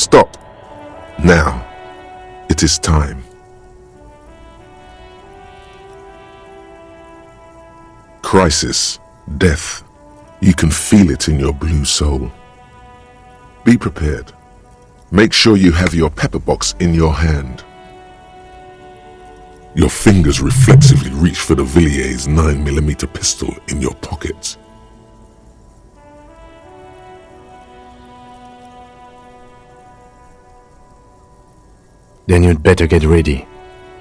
Stop. Now, it is time. Crisis, death. You can feel it in your blue soul. Be prepared. Make sure you have your pepper box in your hand. Your fingers reflexively reach for the Villiers 9mm pistol in your pocket. Then you'd better get ready.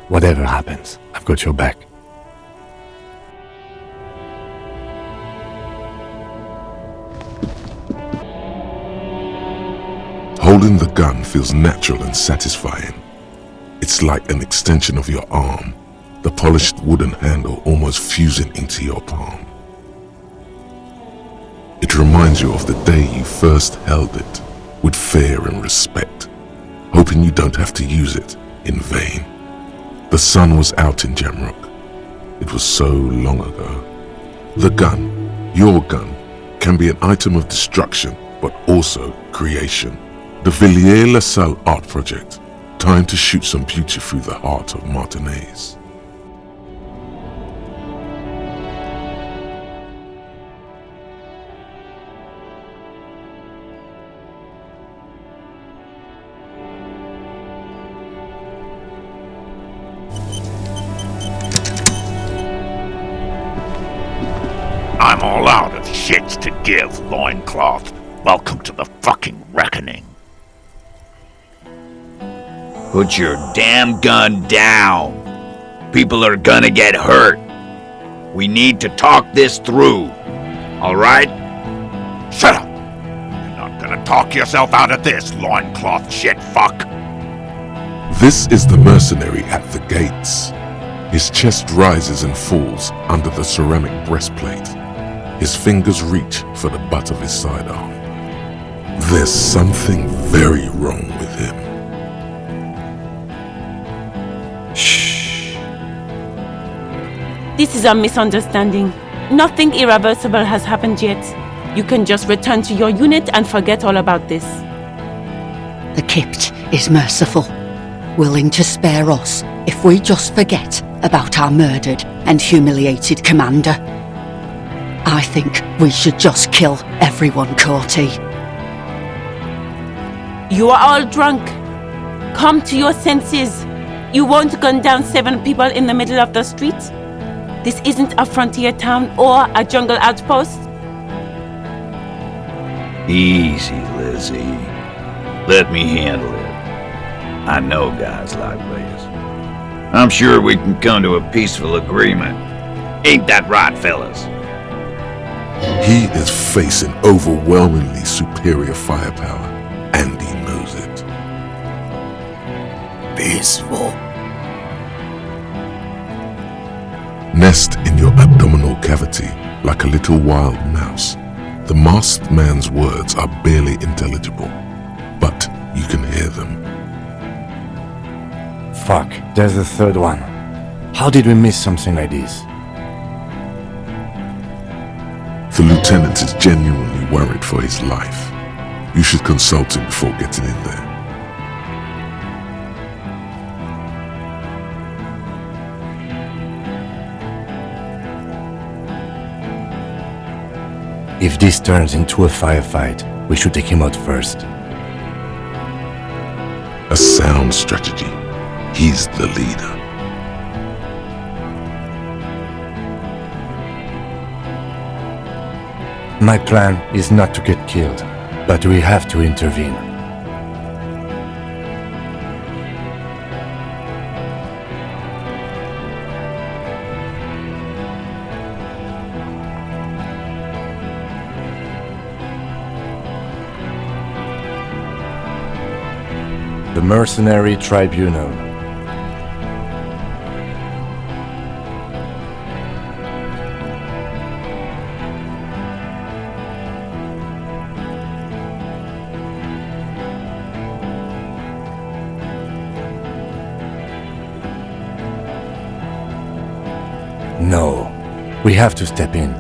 Whatever happens, I've got your back. Holding the gun feels natural and satisfying. It's like an extension of your arm, the polished wooden handle almost fusing into your palm. It reminds you of the day you first held it, with fear and respect, hoping you don't have to use it in vain. The sun was out in Jamrock. It was so long ago. The gun, your gun, can be an item of destruction, but also creation. The Villiers-LaSalle Art Project. Time to shoot some beauty through the heart of Martinaise. I'm all out of shits to give, loincloth. Welcome to the fucking reckoning. Put your damn gun down. People are gonna get hurt. We need to talk this through. All right? Shut up! You're not gonna talk yourself out of this, loincloth shit fuck. This is the mercenary at the gates. His chest rises and falls under the ceramic breastplate. His fingers reach for the butt of his sidearm. There's something very wrong with him. Shh. This is a misunderstanding. Nothing irreversible has happened yet. You can just return to your unit and forget all about this. The Kypt is merciful, willing to spare us if we just forget about our murdered and humiliated commander. I think we should just kill everyone, Courtie. You are all drunk. Come to your senses. You won't gun down 7 people in the middle of the street. This isn't a frontier town or a jungle outpost. Easy, Lizzie. Let me handle it. I know guys like this. I'm sure we can come to a peaceful agreement. Ain't that right, fellas? He is facing overwhelmingly superior firepower, and he knows it. Peaceful. Nest in your abdominal cavity like a little wild mouse. The masked man's words are barely intelligible, but you can hear them. Fuck, there's the third one. How did we miss something like this? The lieutenant is genuinely worried for his life. You should consult him before getting in there. If this turns into a firefight, we should take him out first. A sound strategy. He's the leader. My plan is not to get killed, but we have to intervene. The Mercenary Tribunal. No, we have to step in.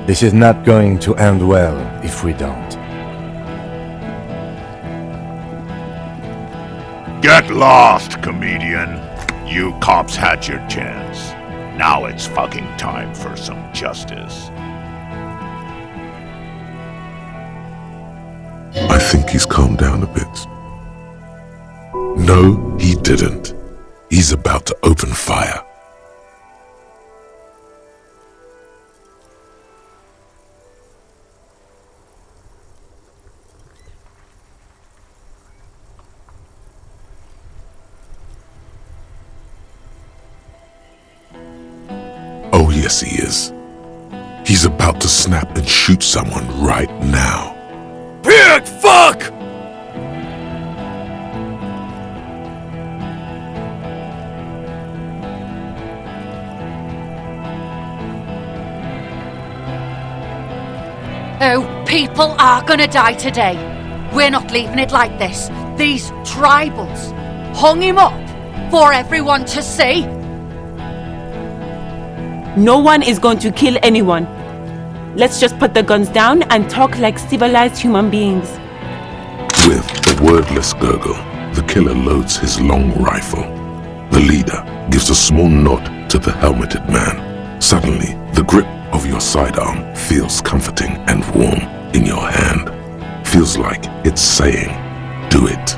This is not going to end well if we don't. Get lost, comedian. You cops had your chance. Now it's fucking time for some justice. I think he's calmed down a bit. No, he didn't. He's about to open fire. Oh yes, he is. He's about to snap and shoot someone right now. Big fuck! Oh, people are gonna die today. We're not leaving it like this. These tribals hung him up for everyone to see. No one is going to kill anyone. Let's just put the guns down and talk like civilized human beings. With a wordless gurgle, the killer loads his long rifle. The leader gives a small nod to the helmeted man. Suddenly, the grip of your sidearm feels comforting and warm in your hand. Feels like it's saying, do it.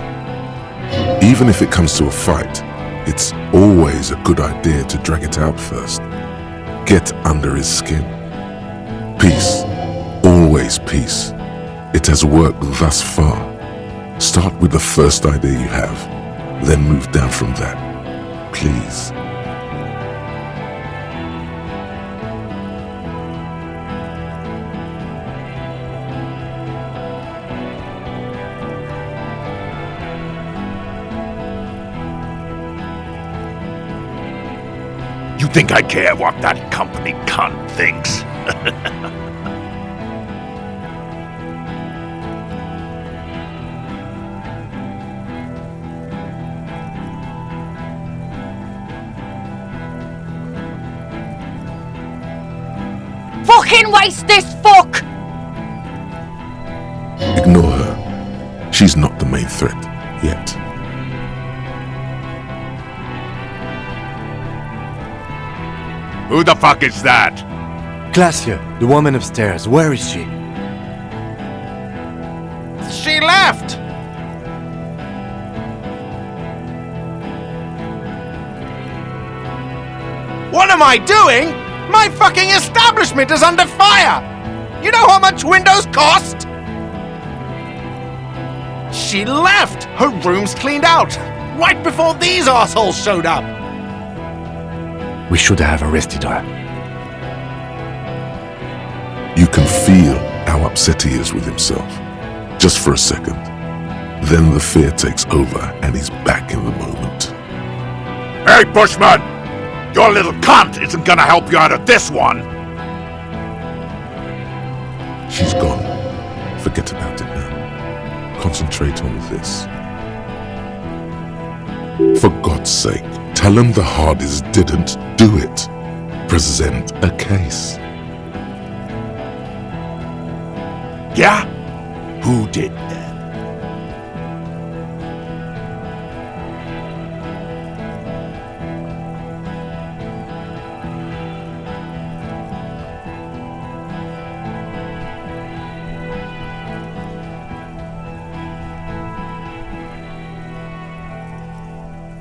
Even if it comes to a fight, it's always a good idea to drag it out first. Get under his skin. Peace. Always peace. It has worked thus far. Start with the first idea you have, then move down from that. Please. You think I care what that company cunt thinks? Fucking waste this fuck! Ignore her. She's not the main threat yet. Who the fuck is that? Glacia, the woman upstairs, where is she? She left! What am I doing? My fucking establishment is under fire! You know how much windows cost? She left! Her room's cleaned out! Right before these assholes showed up! We should have arrested her. You can feel how upset he is with himself. Just for a second. Then the fear takes over and he's back in the moment. Hey, Bushman! Your little cunt isn't gonna help you out of this one! She's gone. Forget about it now. Concentrate on this. For God's sake, tell him the Hardys didn't do it. Present a case. Yeah? Who did that?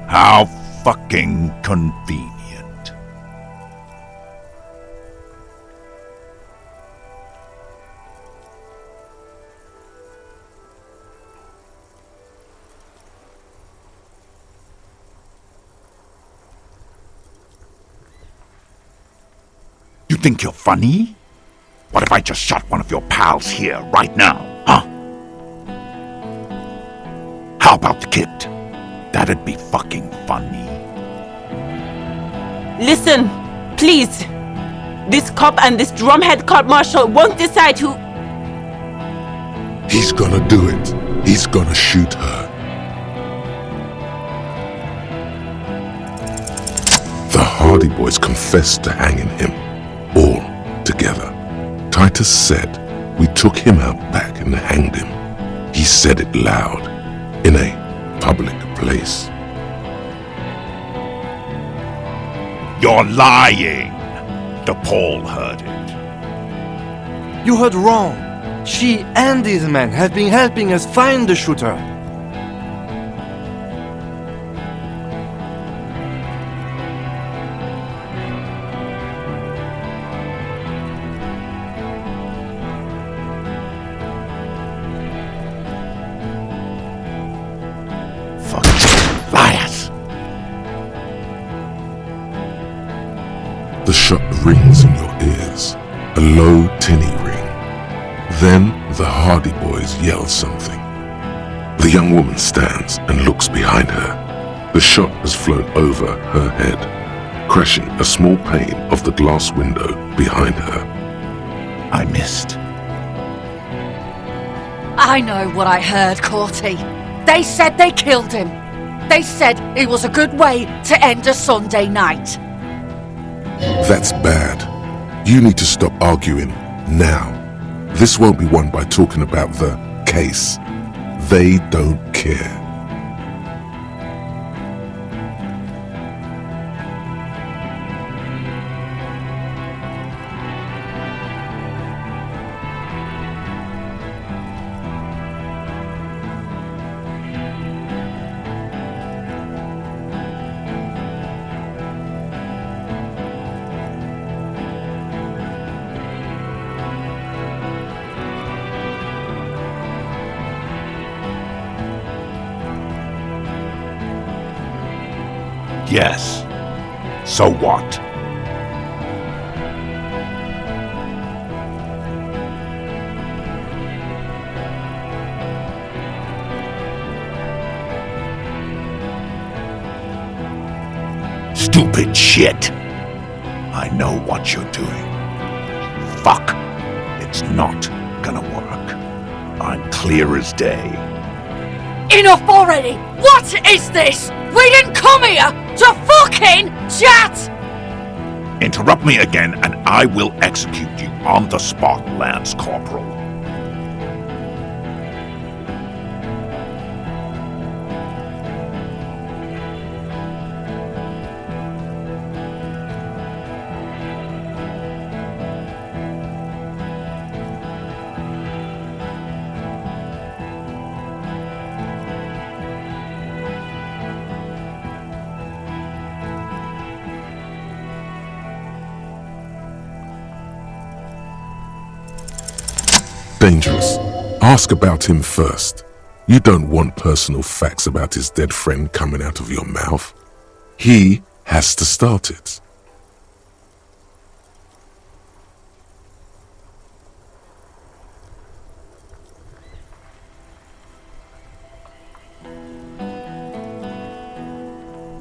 How fucking convenient. You think you're funny? What if I just shot one of your pals here right now, huh? How about the kid? That'd be fucking funny. Listen, please. This cop and this drumhead court marshal won't decide who... He's gonna do it. He's gonna shoot her. The Hardy Boys confessed to hanging him. All together. Titus said, we took him out back and hanged him. He said it loud, in a public place. place. You're lying! The Pole heard it. You heard wrong. She and these men have been helping us find the shooter. Fucking liars! The shot rings in your ears, a low, tinny ring. Then the Hardy Boys yell something. The young woman stands and looks behind her. The shot has flown over her head, crashing a small pane of the glass window behind her. I missed. I know what I heard, Corty. They said they killed him. They said it was a good way to end a Sunday night. That's bad. You need to stop arguing now. This won't be won by talking about the case. They don't care. Yes. So what? Stupid shit. I know what you're doing. Fuck. It's not gonna work. I'm clear as day. Enough already! What is this? We didn't come here to fucking chat! Interrupt me again and I will execute you on the spot, Lance Corporal. Dangerous. Ask about him first. You don't want personal facts about his dead friend coming out of your mouth. He has to start it.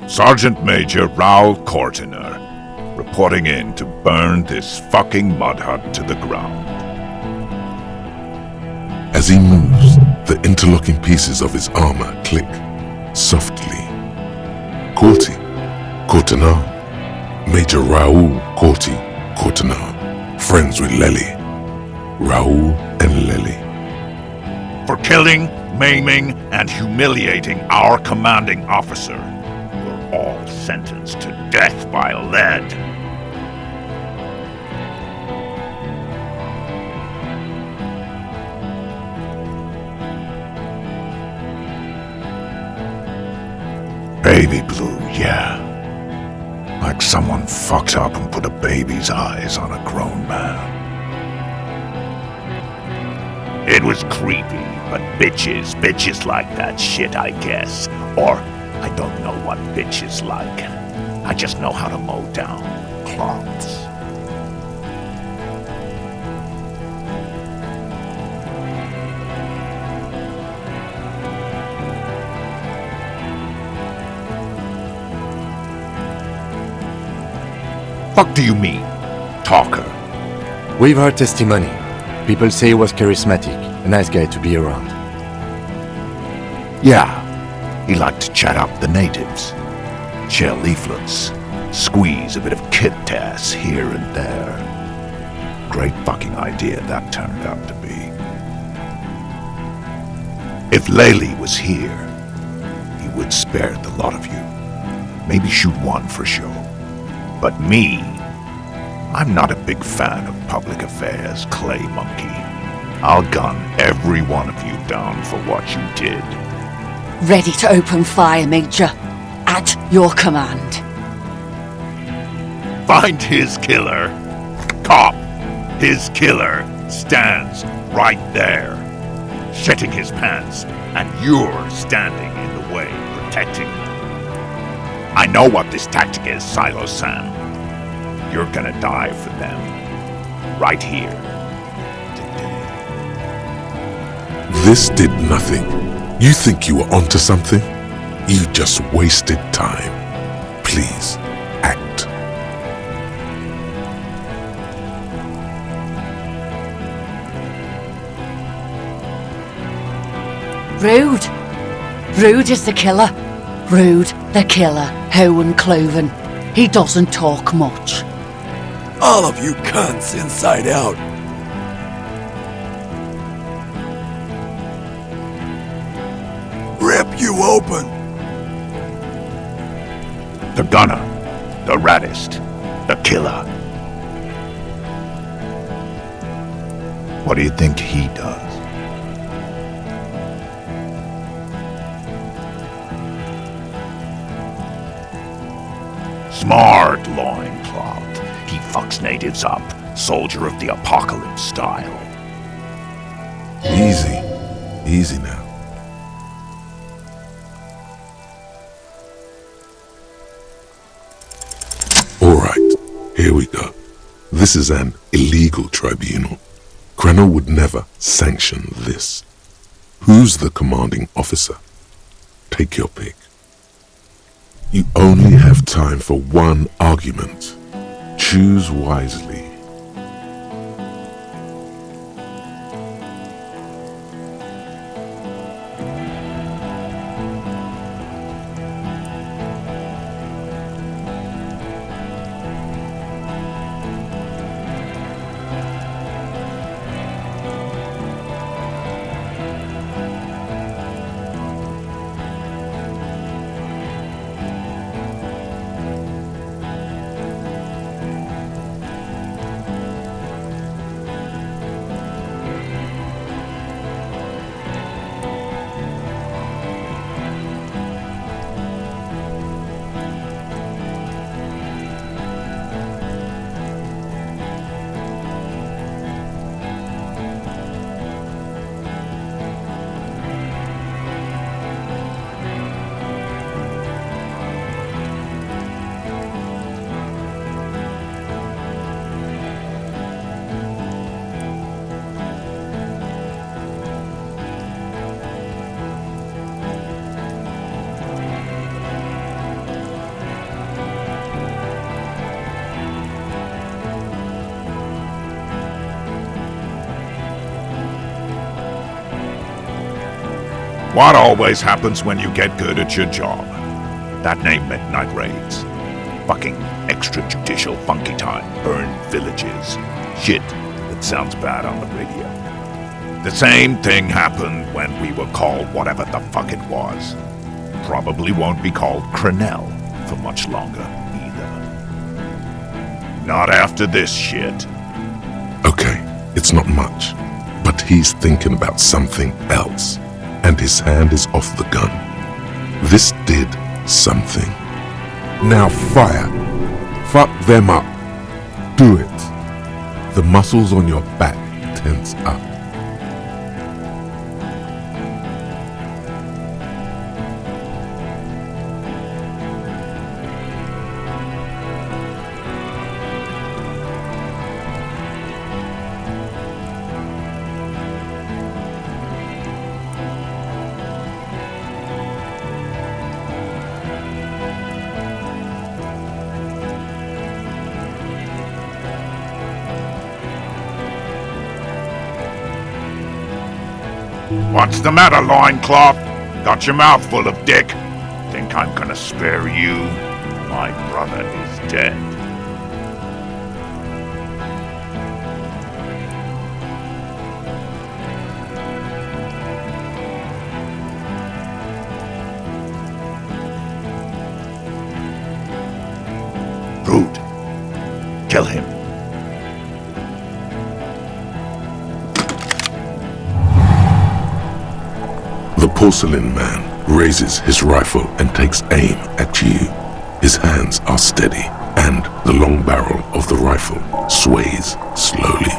Sergeant Major Raoul Cortiner, reporting in to burn this fucking mud hut to the ground. As he moves, the interlocking pieces of his armor click softly. Corty, Cortiner, Major Raoul Corty, Cortiner, friends with Lely. Raoul and Lely. For killing, maiming, and humiliating our commanding officer, you're all sentenced to death by lead. Baby blue, yeah. Like someone fucked up and put a baby's eyes on a grown man. It was creepy, but bitches like that shit, I guess. Or, I don't know what bitches like. I just know how to mow down cloths. Fuck do you mean, talker? We've heard testimony. People say he was charismatic, a nice guy to be around. Yeah, he liked to chat up the natives, share leaflets, squeeze a bit of kit ass here and there. Great fucking idea that turned out to be. If Lely was here, he would spare the lot of you. Maybe shoot one for show. But me, I'm not a big fan of public affairs, Clay Monkey. I'll gun every one of you down for what you did. Ready to open fire, Major. At your command. Find his killer. Cop, his killer stands right there, shitting his pants, and you're standing in the way, protecting him. I know what this tactic is, Silo Sam. You're gonna die for them. Right here. Today. This did nothing. You think you were onto something? You just wasted time. Please, act. Rude. Rude is the killer. Rude, the killer. Owen Cloven. He doesn't talk much. All of you cunts inside out. Rip you open. The gunner, the raddest, the killer. What do you think he does? Smart loincloth. He fucks natives up, soldier of the apocalypse style. Easy. Easy now. Alright, here we go. This is an illegal tribunal. Krenner would never sanction this. Who's the commanding officer? Take your pick. You only have time for one argument. Choose wisely. What always happens when you get good at your job? That name Midnight Raids. Fucking extrajudicial funky time, burn villages. Shit that sounds bad on the radio. The same thing happened when we were called whatever the fuck it was. Probably won't be called Crenell for much longer either. Not after this shit. Okay, it's not much, but he's thinking about something else, and his hand is off the gun. This did something. Now fire. Fuck them up. Do it. The muscles on your back tense up. What's the matter, loincloth? Got your mouth full of dick? Think I'm gonna spare you? My brother is dead. Kill him. The porcelain man raises his rifle and takes aim at you. His hands are steady, and the long barrel of the rifle sways slowly.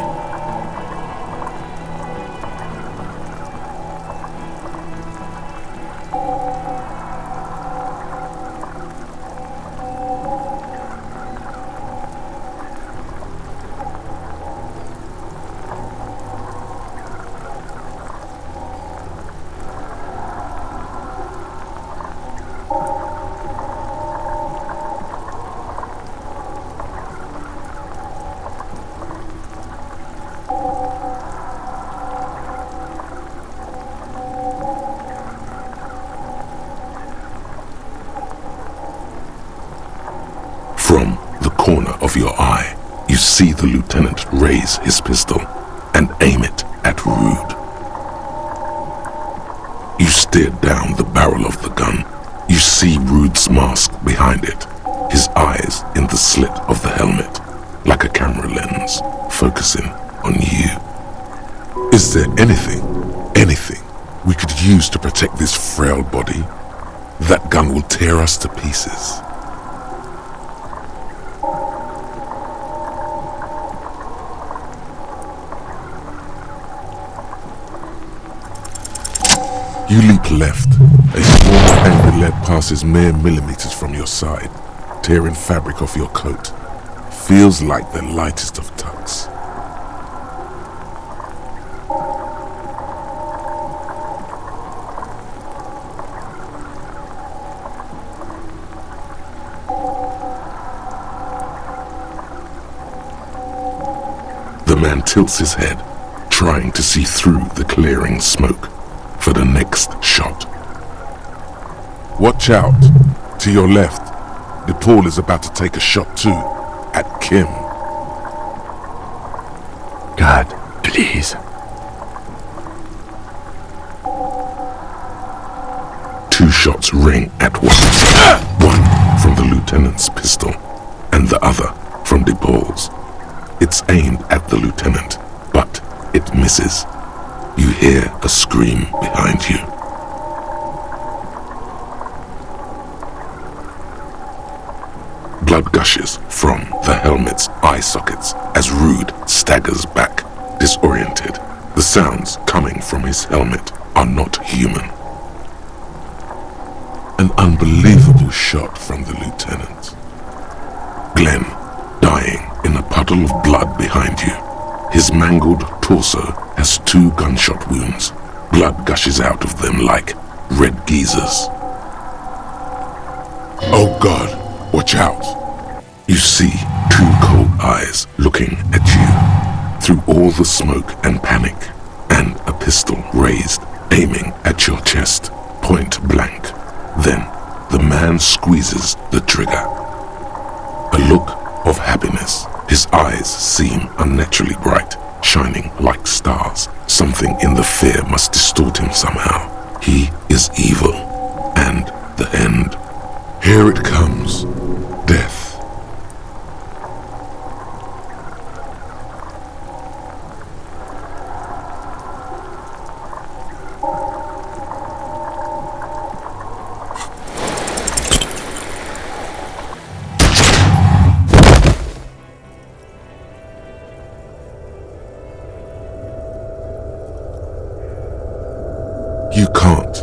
From the corner of your eye, you see the lieutenant raise his pistol and aim it at Rude. You stare down the barrel of the gun. You see Rude's mask behind it, his eyes in the slit of the helmet, like a camera lens, focusing on you. Is there anything we could use to protect this frail body? That gun will tear us to pieces. You leap left. A small angry lead passes mere millimeters from your side, tearing fabric off your coat. Feels like the lightest of tucks. The man tilts his head, trying to see through the clearing smoke for the next shot. Watch out! To your left, DePaul is about to take a shot too, at Kim. God, please. Two shots ring at once. One from the lieutenant's pistol, and the other from DePaul's. It's aimed at the lieutenant, but it misses. You hear a scream behind you. Blood gushes from the helmet's eye sockets as Rude staggers back, disoriented. The sounds coming from his helmet are not human. An unbelievable shot from the lieutenant. Glenn, dying in a puddle of blood behind you. His mangled torso has 2 gunshot wounds. Blood gushes out of them like red geysers. Oh God, watch out! You see 2 cold eyes looking at you through all the smoke and panic, and a pistol raised, aiming at your chest, point blank. Then the man squeezes the trigger. A look of happiness. His eyes seem unnaturally bright, shining like stars. Something in the fear must distort him somehow. He is evil, and the end. Here it comes. Death. You can't.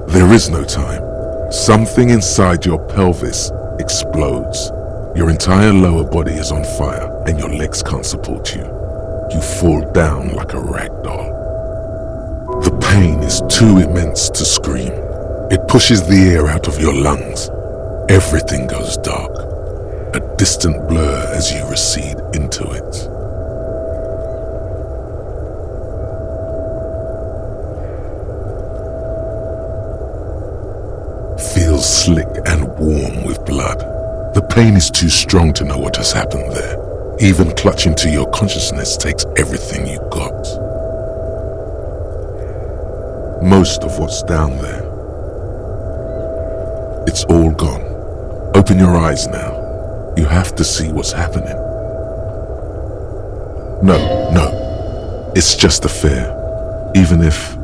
There is no time. Something inside your pelvis explodes. Your entire lower body is on fire and your legs can't support you. You fall down like a rag doll. The pain is too immense to scream. It pushes the air out of your lungs. Everything goes dark. A distant blur as you recede into it. Feels slick and warm with blood. The pain is too strong to know what has happened there. Even clutching to your consciousness takes everything you got. Most of what's down there. It's all gone. Open your eyes now. You have to see what's happening. No. It's just a fear. Even if...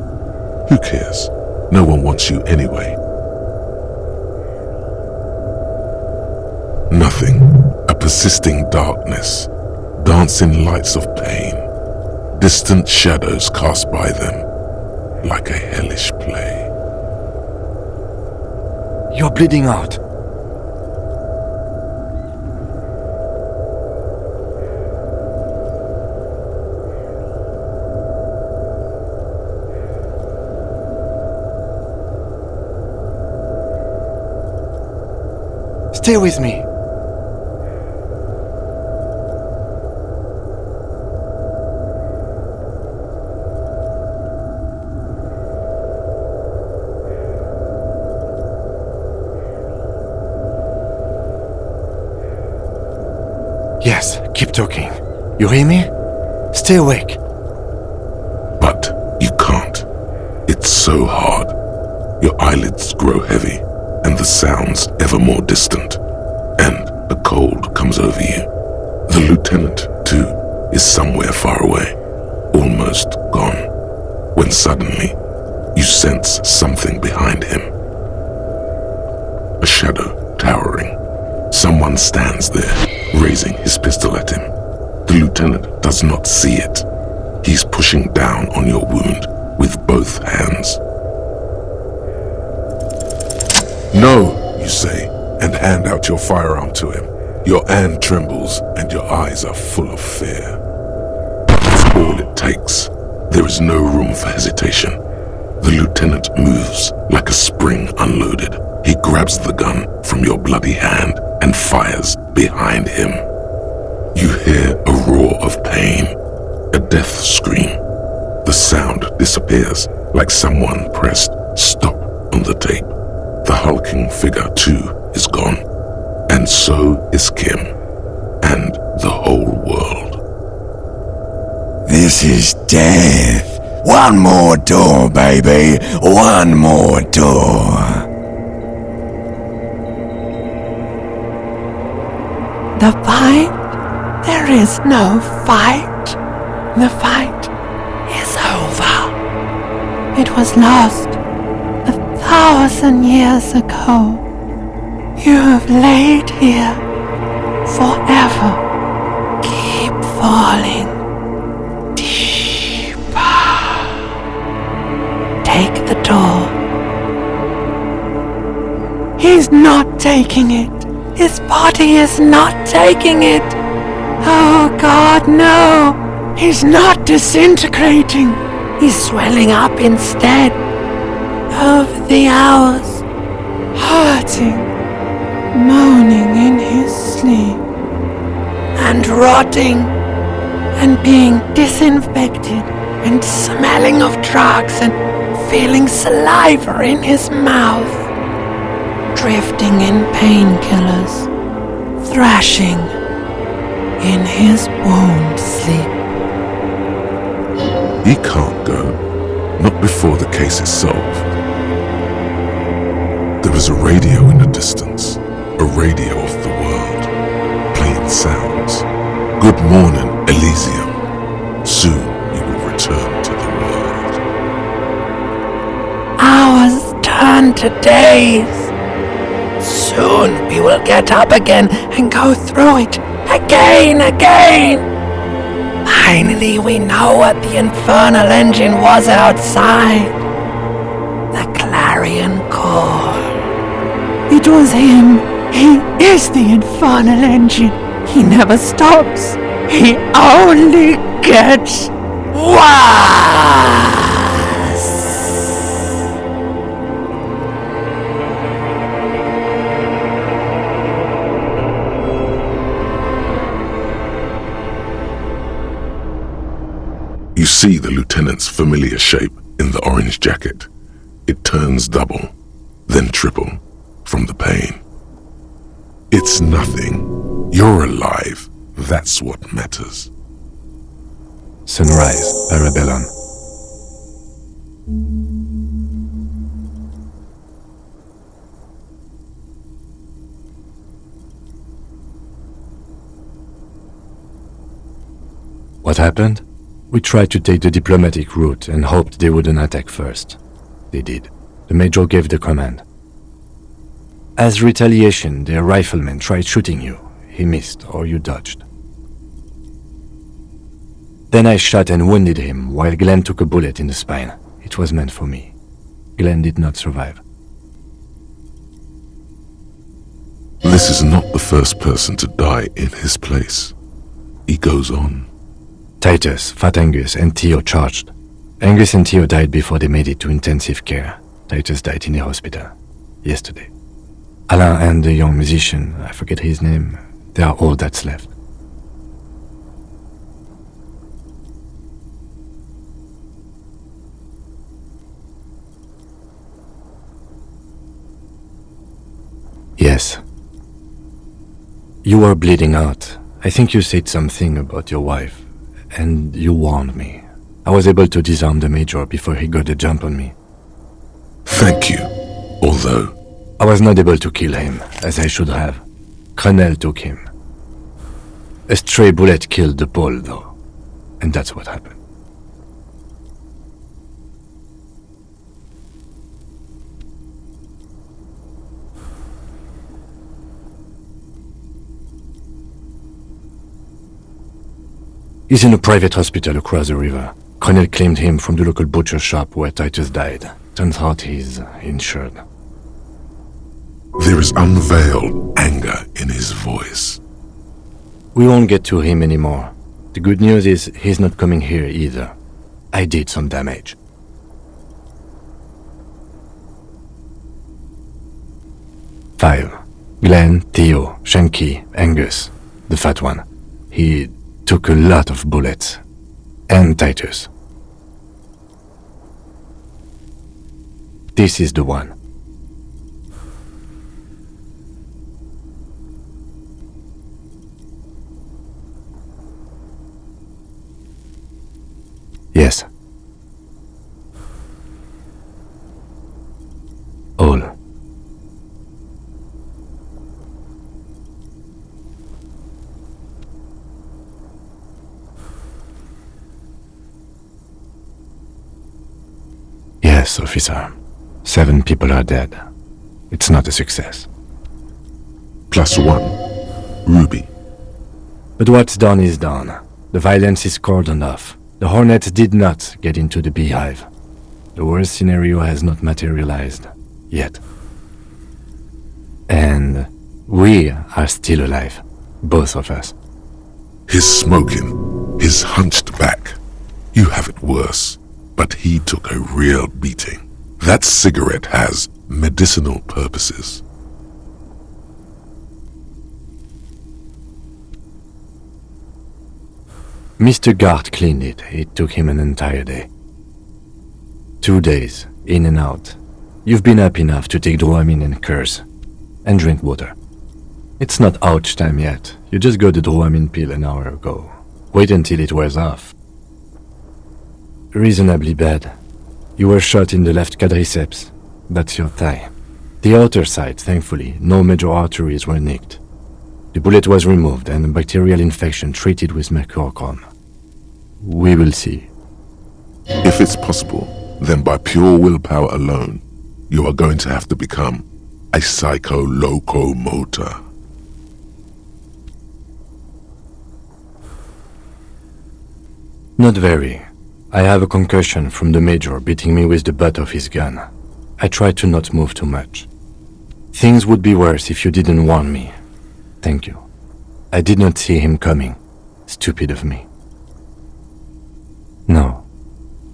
Who cares? No one wants you anyway. Nothing. A persisting darkness. Dancing lights of pain. Distant shadows cast by them. Like a hellish play. You're bleeding out. Stay with me. Yes, keep talking. You hear me? Stay awake. But you can't. It's so hard. Your eyelids grow heavy, and the sounds ever more distant. And the cold comes over you. The lieutenant, too, is somewhere far away, almost gone, when suddenly you sense something behind him. A shadow towering. Someone stands there, raising his pistol at him. The lieutenant does not see it. He's pushing down on your wound with both hands. No, you say, and hand out your firearm to him. Your hand trembles and your eyes are full of fear. That's all it takes. There is no room for hesitation. The lieutenant moves like a spring unloaded. He grabs the gun from your bloody hand and fires behind him. You hear a roar of pain, a death scream. The sound disappears like someone pressed stop on the tape. The hulking figure, too, is gone. And so is Kim. And the whole world. This is death. One more door, baby. One more door. The fight? There is no fight. The fight is over. It was lost 1,000 years ago. You have laid here forever. Keep falling deeper. Take the door. He's not taking it. His body is not taking it. Oh God, no. He's not disintegrating. He's swelling up instead. Over the hours, hurting, moaning in his sleep, and rotting, and being disinfected, and smelling of drugs, and feeling saliva in his mouth, drifting in painkillers, thrashing in his wound sleep. He can't go, not before the case is solved. There is a radio in the distance, a radio of the world, playing sounds. Good morning, Elysium. Soon you will return to the world. Hours turn to days. Soon we will get up again and go through it again. Finally we know what the infernal engine was outside. The clarion call. It was him. He is the infernal engine. He never stops. He only gets worse. You see the lieutenant's familiar shape in the orange jacket. It turns double, then triple, from the pain. It's nothing. You're alive. That's what matters. Sunrise, Arabellon. What happened? We tried to take the diplomatic route and hoped they wouldn't attack first. They did. The Major gave the command. As retaliation, their rifleman tried shooting you. He missed, or you dodged. Then I shot and wounded him, while Glenn took a bullet in the spine. It was meant for me. Glenn did not survive. This is not the first person to die in his place. He goes on. Titus, Fat Angus, and Theo charged. Angus and Theo died before they made it to intensive care. Titus died in a hospital. Yesterday. Alain and the young musician, I forget his name, they are all that's left. Yes. You were bleeding out. I think you said something about your wife, and you warned me. I was able to disarm the Major before he got a jump on me. Thank you. Although I was not able to kill him, as I should have. Colonel took him. A stray bullet killed the Pole, though. And that's what happened. He's in a private hospital across the river. Colonel claimed him from the local butcher shop where Titus died. Turns out he's insured. there is unveiled anger in his voice. We won't get to him anymore. The good news is he's not coming here either. I did some damage. Five. Glenn, Theo, Shanky, Angus, the fat one. He took a lot of bullets. And Titus. This is the one. Yes. All. Yes, officer. 7 people are dead. It's not a success. +1. Ruby. But what's done is done. The violence is cordoned off. The Hornets did not get into the beehive. The worst scenario has not materialized. Yet. And we are still alive. Both of us. His smoking, his hunched back. You have it worse, but he took a real beating. That cigarette has medicinal purposes. Mr. Gart cleaned it. It took him an entire day. 2 days, in and out. You've been up enough to take Dramamine and curse. And drink water. It's not ouch time yet. You just got the Dramamine pill an hour ago. Wait until it wears off. Reasonably bad. You were shot in the left quadriceps. That's your thigh. The outer side, thankfully, no major arteries were nicked. The bullet was removed and a bacterial infection treated with mercurochrome. We will see. If it's possible, then by pure willpower alone, you are going to have to become a psycho-locomotor. Not very. I have a concussion from the Major beating me with the butt of his gun. I tried to not move too much. Things would be worse if you didn't warn me. Thank you. I did not see him coming. Stupid of me. No.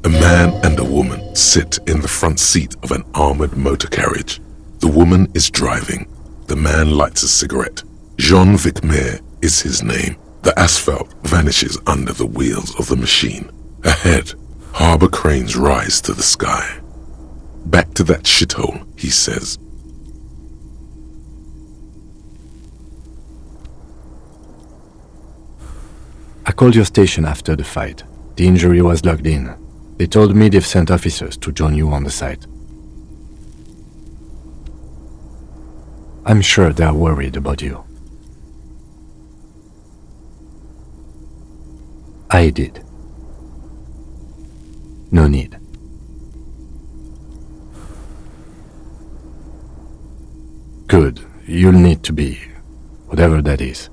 A man and a woman sit in the front seat of an armored motor carriage. The woman is driving. The man lights a cigarette. Jean Vicmer is his name. The asphalt vanishes under the wheels of the machine. Ahead, harbor cranes rise to the sky. Back to that shithole, he says. I called your station after the fight. The injury was logged in. They told me they've sent officers to join you on the site. I'm sure they are worried about you. I did. No need. Good. You'll need to be, whatever that is.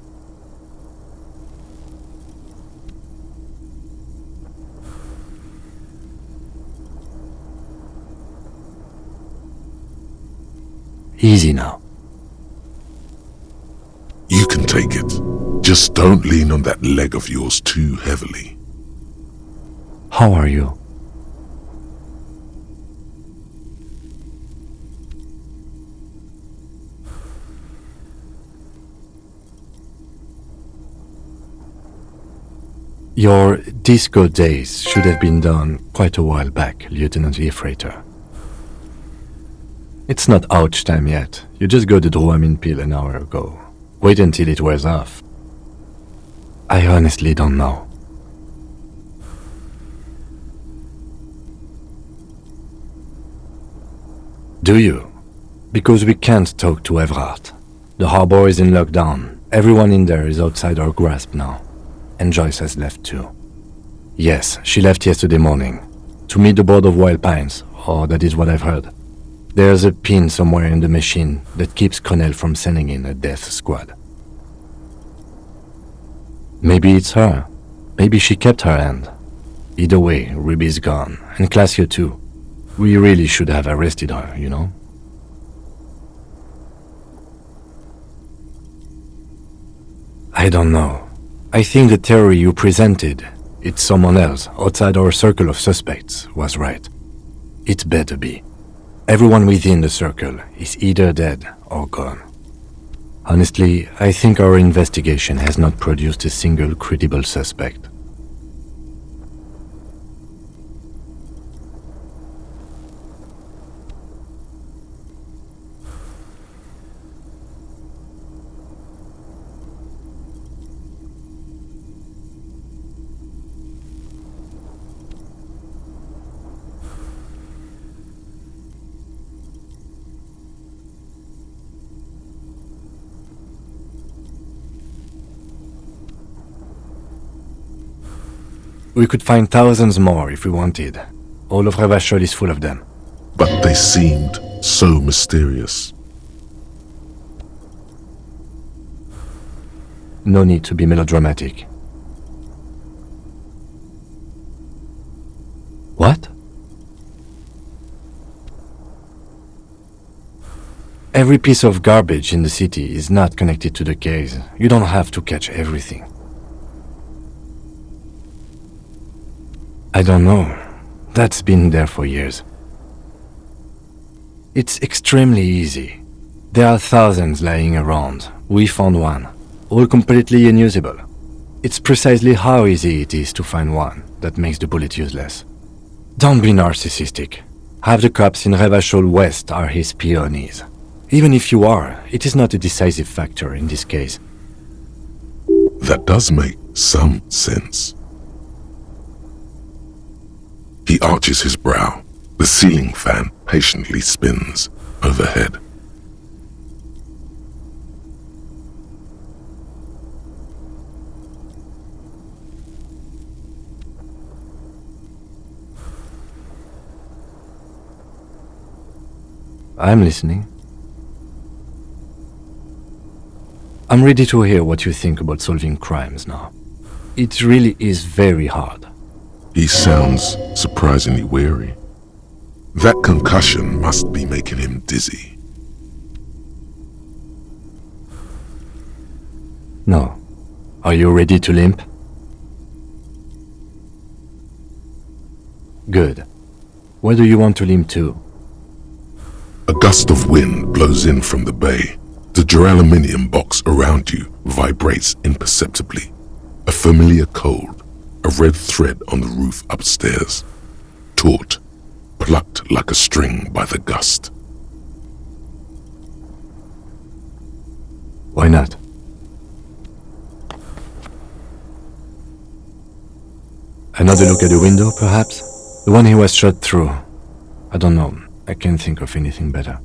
Easy now. You can take it. Just don't lean on that leg of yours too heavily. How are you? Your disco days should have been done quite a while back, Lieutenant Efrater. It's not ouch time yet. You just got the Dramamine pill an hour ago. Wait until it wears off. I honestly don't know. Do you? Because we can't talk to Everard. The harbor is in lockdown. Everyone in there is outside our grasp now. And Joyce has left too. Yes, she left yesterday morning. To meet the board of Wild Pines, or that is what I've heard. There's a pin somewhere in the machine that keeps Connell from sending in a death squad. Maybe it's her. Maybe she kept her hand. Either way, Ruby's gone, and Classio too. We really should have arrested her, you know? I don't know. I think the theory you presented, it's someone else outside our circle of suspects, was right. It better be. Everyone within the circle is either dead or gone. Honestly, I think our investigation has not produced a single credible suspect. We could find thousands more if we wanted. All of Revachol is full of them. But they seemed so mysterious. No need to be melodramatic. What? Every piece of garbage in the city is not connected to the case. You don't have to catch everything. I don't know. That's been there for years. It's extremely easy. There are thousands lying around. We found one. All completely unusable. It's precisely how easy it is to find one that makes the bullet useless. Don't be narcissistic. Half the cops in Revachol West are his peonies. Even if you are, it is not a decisive factor in this case. That does make some sense. He arches his brow. The ceiling fan patiently spins overhead. I'm listening. I'm ready to hear what you think about solving crimes now. It really is very hard. He sounds surprisingly weary. That concussion must be making him dizzy. No. Are you ready to limp? Good. Where do you want to limp to? A gust of wind blows in from the bay. The duraluminum box around you vibrates imperceptibly. A familiar cold, a red thread on the roof upstairs. Taut, plucked like a string by the gust. Why not? Another look at the window, perhaps? The one he was shot through. I don't know. I can't think of anything better.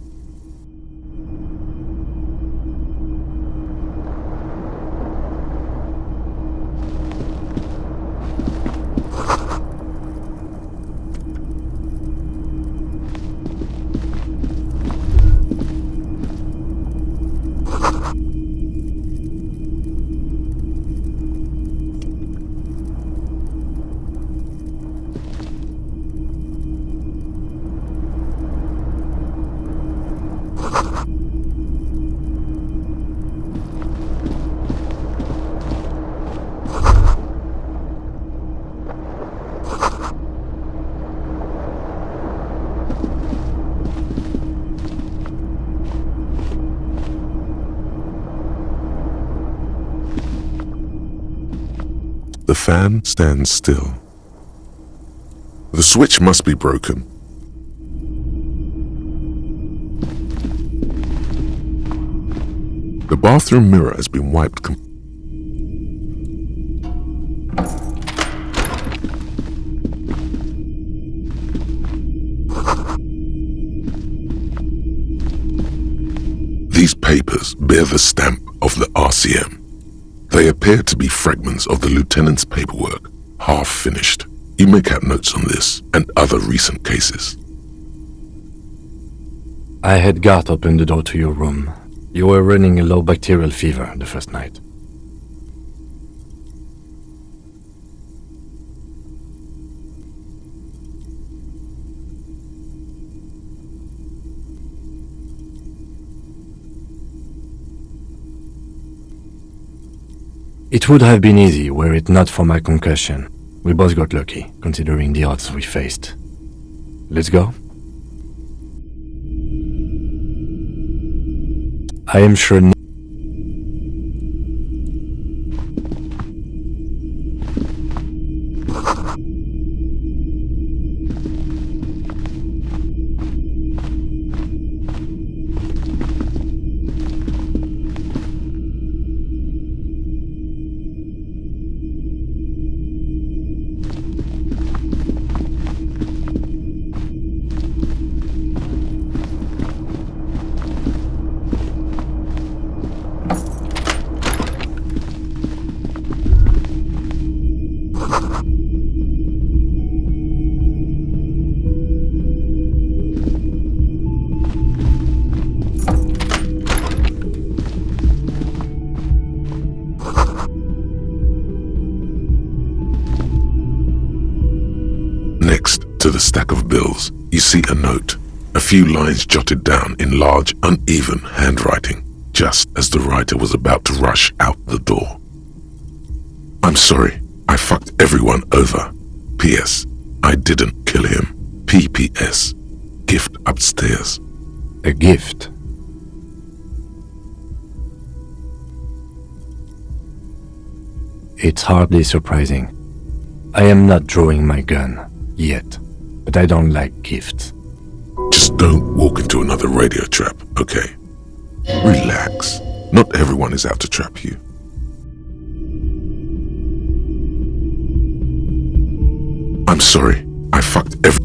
The fan stands still. The switch must be broken. The bathroom mirror has been wiped These papers bear the stamp of the RCM. They appear to be fragments of the lieutenant's paperwork, half finished. You make out notes on this and other recent cases. I had Garth open the door to your room. You were running a low bacterial fever the first night. It would have been easy were it not for my concussion. We both got lucky, considering the odds we faced. Let's go? I am sure Next to the stack of bills, you see a note, a few lines jotted down in large, uneven handwriting, just as the writer was about to rush out the door. I'm sorry, I fucked everyone over. P.S. I didn't kill him. P.P.S. Gift upstairs. a gift. It's hardly surprising. I am not drawing my gun, yet, but I don't like gifts. Just don't walk into another radio trap, okay? Relax. Not everyone is out to trap you. I'm sorry, I fucked every...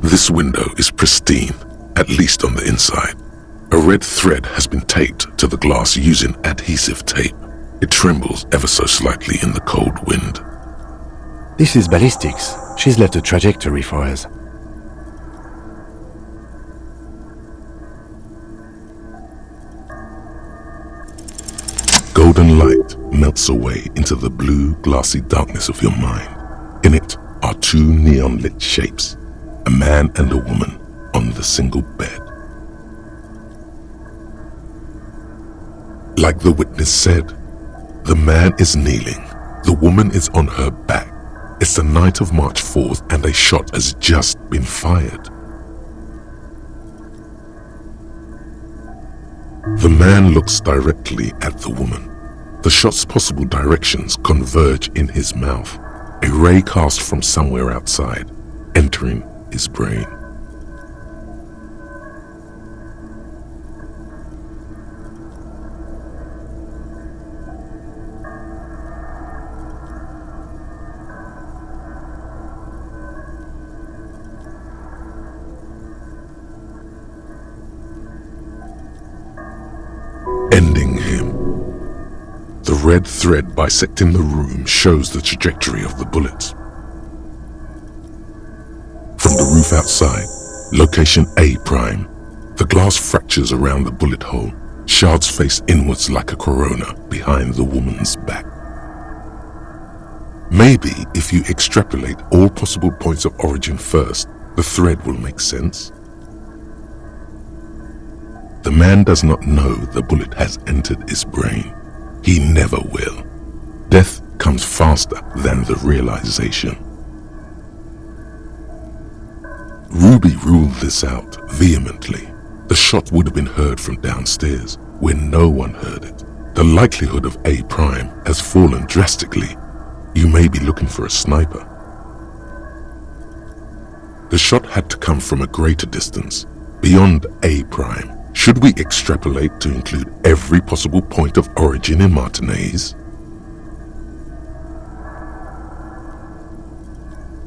This window is pristine, at least on the inside. A red thread has been taped to the glass using adhesive tape. It trembles ever so slightly in the cold wind. This is ballistics. She's left a trajectory for us. Golden light melts away into the blue, glassy darkness of your mind. In it are two neon-lit shapes, a man and a woman on the single bed. Like the witness said, the man is kneeling, the woman is on her back. It's the night of March 4th and a shot has just been fired. The man looks directly at the woman. The shot's possible directions converge in his mouth, a ray cast from somewhere outside, entering his brain. Ending him. The red thread bisecting the room shows the trajectory of the bullets. From the roof outside, location A prime, the glass fractures around the bullet hole, shards face inwards like a corona behind the woman's back. Maybe if you extrapolate all possible points of origin first, the thread will make sense. The man does not know the bullet has entered his brain. He never will. Death comes faster than the realization. Ruby ruled this out vehemently. The shot would have been heard from downstairs, where no one heard it. The likelihood of A prime has fallen drastically. You may be looking for a sniper. The shot had to come from a greater distance, beyond A prime. Should we extrapolate to include every possible point of origin in Martinez?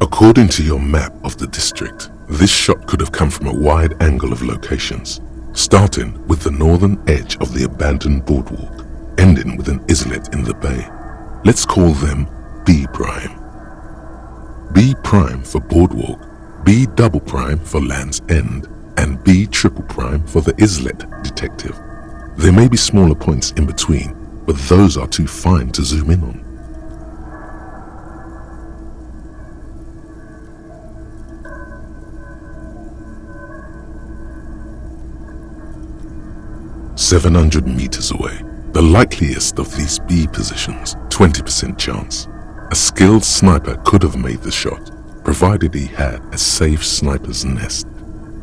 According to your map of the district, this shot could have come from a wide angle of locations, starting with the northern edge of the abandoned boardwalk, ending with an islet in the bay. Let's call them B prime. B prime for boardwalk, B double prime for Land's End, and B triple prime for the islet detective. There may be smaller points in between, but those are too fine to zoom in on. "700 meters away. The likeliest of these B positions, 20% chance. A skilled sniper could have made the shot, provided he had a safe sniper's nest.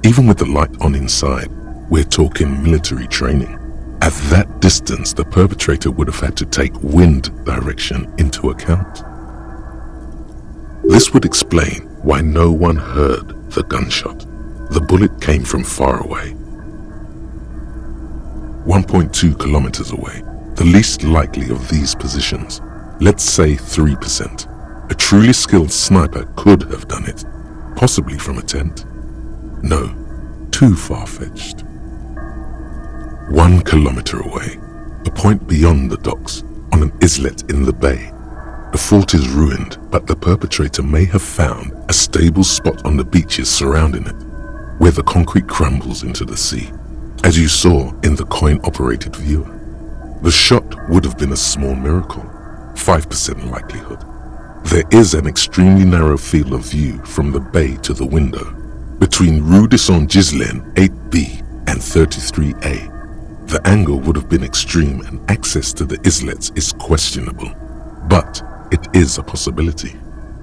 Even with the light on inside, we're talking military training. At that distance, the perpetrator would have had to take wind direction into account. This would explain why no one heard the gunshot. The bullet came from far away. 1.2 kilometers away, the least likely of these positions. Let's say 3%. A truly skilled sniper could have done it, possibly from a tent. No, too far-fetched. 1 kilometer away, a point beyond the docks, on an islet in the bay. The fort is ruined, but the perpetrator may have found a stable spot on the beaches surrounding it, where the concrete crumbles into the sea, as you saw in the coin-operated viewer. The shot would have been a small miracle, 5% likelihood. There is an extremely narrow field of view from the bay to the window, between Rue de Saint-Ghislain 8B and 33A. The angle would have been extreme and access to the islets is questionable, but it is a possibility.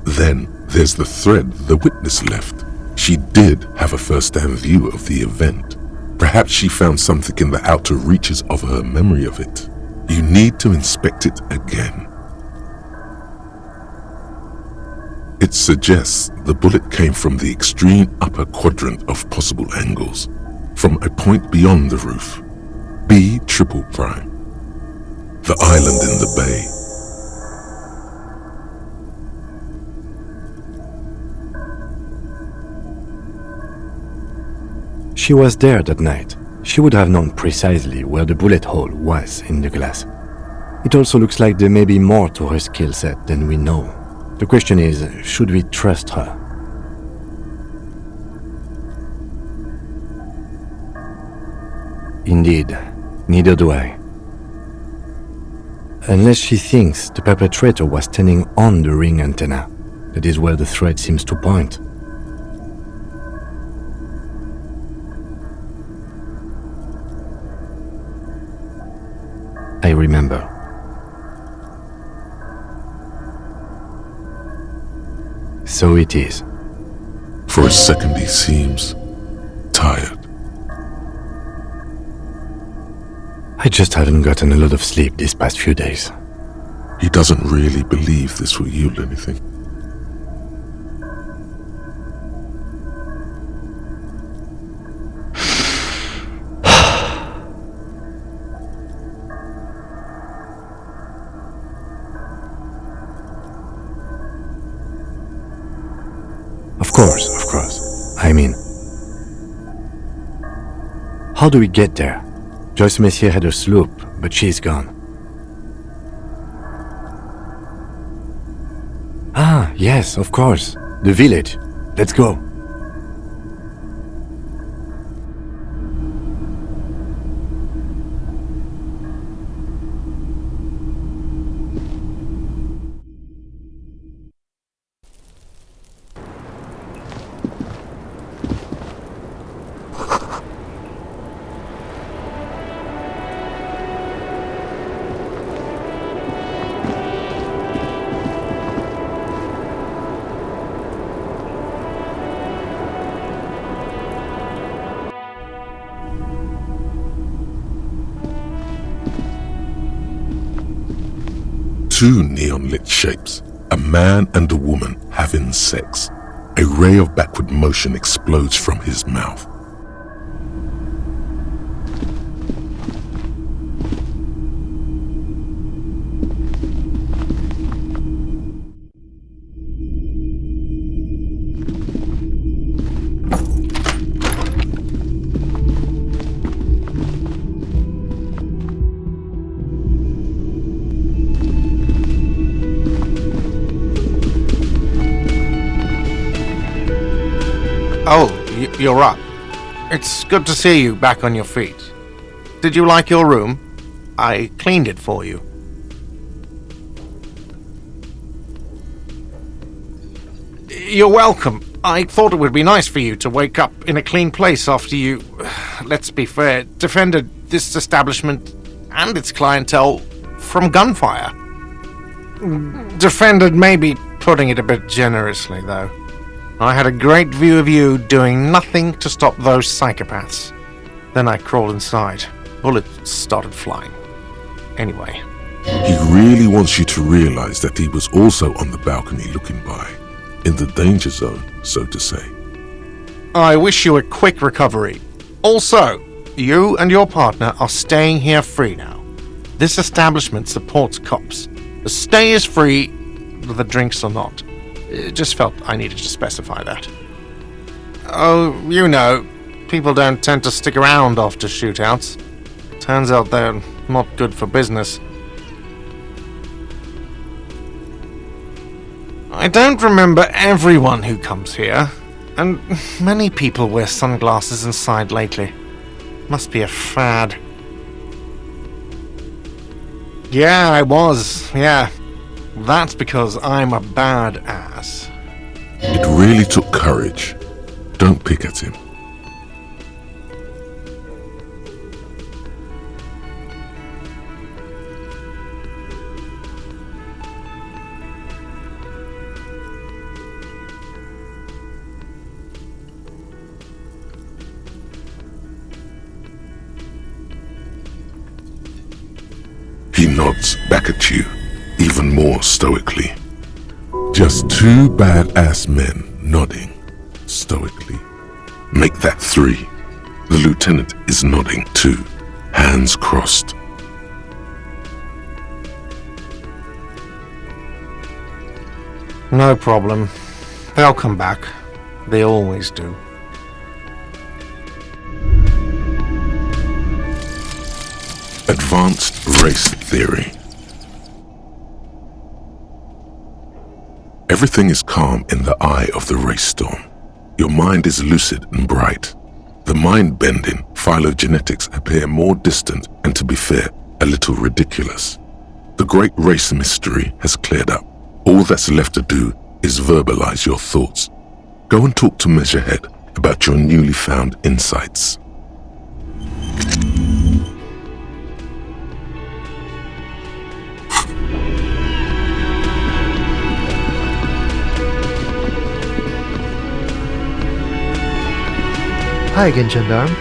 Then there's the thread the witness left. She did have a first-hand view of the event. Perhaps she found something in the outer reaches of her memory of it. You need to inspect it again. It suggests the bullet came from the extreme upper quadrant of possible angles, from a point beyond the roof, B triple prime, the island in the bay. She was there that night. She would have known precisely where the bullet hole was in the glass. It also looks like there may be more to her skill set than we know. The question is, should we trust her? Indeed, neither do I. Unless she thinks the perpetrator was standing on the ring antenna. That is where the thread seems to point. I remember. So it is. For a second he seems tired. I just haven't gotten a lot of sleep these past few days. He doesn't really believe this will yield anything. Of course. I mean, how do we get there? Joyce Messier had her sloop, but she's gone. Ah, yes, of course. The village. Let's go. two neon-lit shapes, a man and a woman having sex. A ray of backward motion explodes from his mouth. Oh, you're up. It's good to see you back on your feet. Did you like your room? I cleaned it for you. You're welcome. I thought it would be nice for you to wake up in a clean place after you, let's be fair, defended this establishment and its clientele from gunfire. Defended may be putting it a bit generously, though. I had a great view of you doing nothing to stop those psychopaths. Then I crawled inside. Bullets started flying. Anyway. He really wants you to realize that he was also on the balcony looking by, in the danger zone, so to say. I wish you a quick recovery. Also, you and your partner are staying here free now. This establishment supports cops. The stay is free, the drinks are not. It just felt I needed to specify that. Oh, you know, people don't tend to stick around after shootouts. Turns out they're not good for business. I don't remember everyone who comes here, and many people wear sunglasses inside lately. Must be a fad. Yeah, I was, yeah. That's because I'm a badass. It really took courage. Don't pick at him. He nods back at you, even more stoically. Just two badass men nodding stoically. Make that three. The lieutenant is nodding too, hands crossed. No problem. They'll come back. They always do. Advanced race theory. Everything is calm in the eye of the race storm. Your mind is lucid and bright. The mind-bending phylogenetics appear more distant and, to be fair, a little ridiculous. The great race mystery has cleared up. All that's left to do is verbalize your thoughts. Go and talk to Measurehead about your newly found insights. Hi again, Gendarme.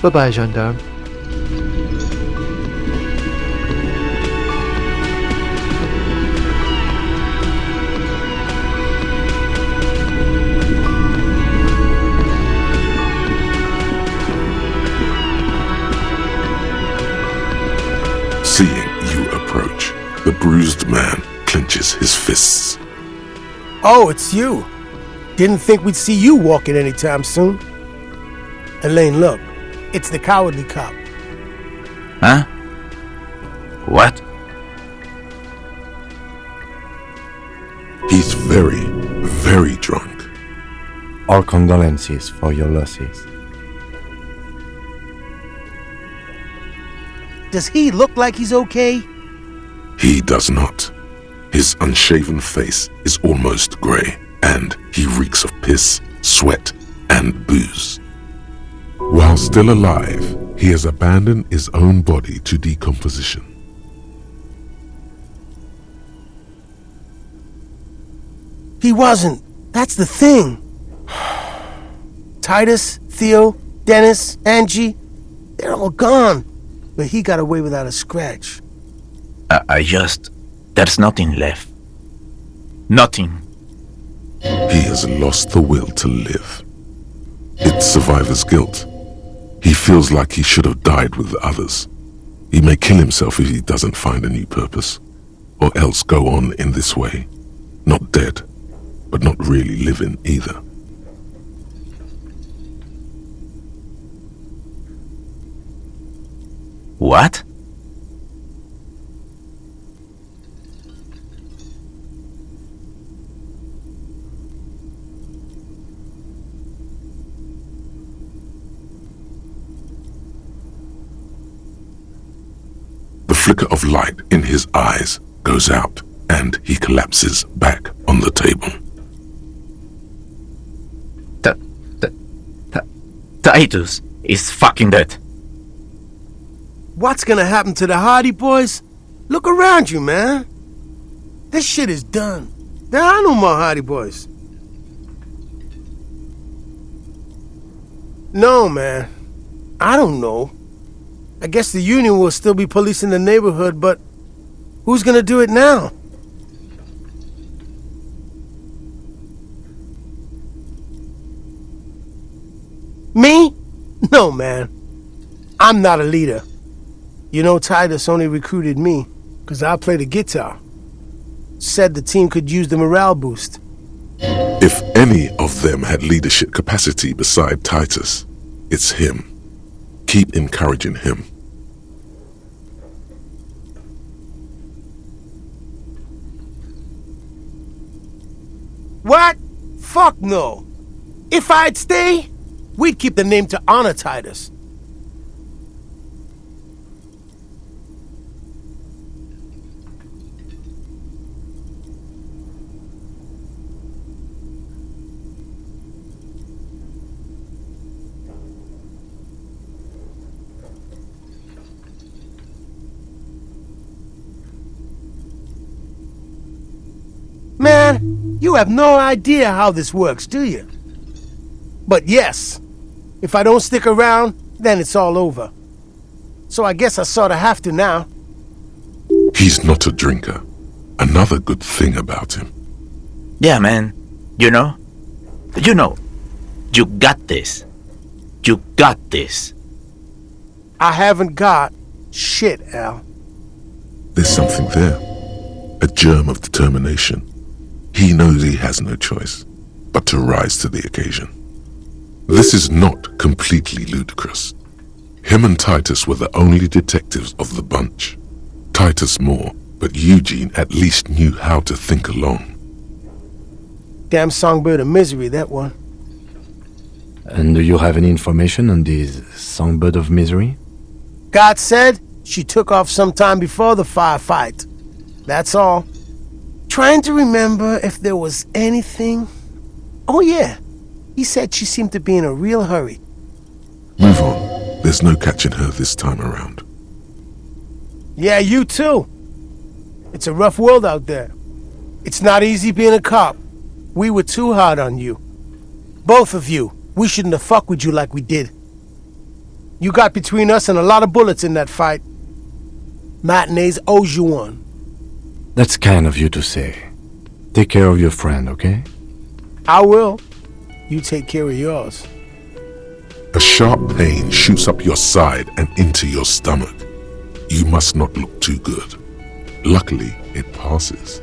Bye-bye, Gendarme. Seeing you approach, the bruised man clenches his fists. Oh, it's you. Didn't think we'd see you walking anytime soon. Elaine, look. It's the cowardly cop. Huh? What? He's very, very drunk. Our condolences for your losses. Does he look like he's okay? He does not. His unshaven face is almost grey, and he reeks of piss, sweat, and booze. While still alive, he has abandoned his own body to decomposition. He wasn't. That's the thing. Titus, Theo, Dennis, Angie, they're all gone. But he got away without a scratch. I just... There's nothing left. Nothing. He has lost the will to live. It's survivor's guilt. He feels like he should have died with the others. He may kill himself if he doesn't find a new purpose, or else go on in this way. Not dead, but not really living either. What? The flicker of light in his eyes goes out, and he collapses back on the table. Titus is fucking dead. What's gonna happen to the Hardy Boys? Look around you, man. This shit is done. There are no more Hardy Boys. No, man. I don't know. I guess the Union will still be policing the neighborhood, but who's gonna do it now? Me? No, man. I'm not a leader. You know, Titus only recruited me because I play the guitar. Said the team could use the morale boost. If any of them had leadership capacity beside Titus, it's him. Keep encouraging him. What? Fuck no. If I'd stay, we'd keep the name to honor Titus. Man, you have no idea how this works, do you? But yes, if I don't stick around, then it's all over. So I guess I sorta have to now. He's not a drinker. Another good thing about him. Yeah, man. You know, you got this. You got this. I haven't got shit, Al. There's something there. A germ of determination. He knows he has no choice but to rise to the occasion. This is not completely ludicrous. Him and Titus were the only detectives of the bunch. Titus more, but Eugene at least knew how to think along. Damn songbird of misery, that one. And do you have any information on this songbird of misery? God said she took off sometime before the firefight. That's all. Trying to remember if there was anything... Oh yeah, he said she seemed to be in a real hurry. Move on. There's no catching her this time around. Yeah, you too. It's a rough world out there. It's not easy being a cop. We were too hard on you. Both of you. We shouldn't have fucked with you like we did. You got between us and a lot of bullets in that fight. Matinees owes you one. That's kind of you to say. Take care of your friend, okay? I will. You take care of yours. A sharp pain shoots up your side and into your stomach. You must not look too good. Luckily, it passes.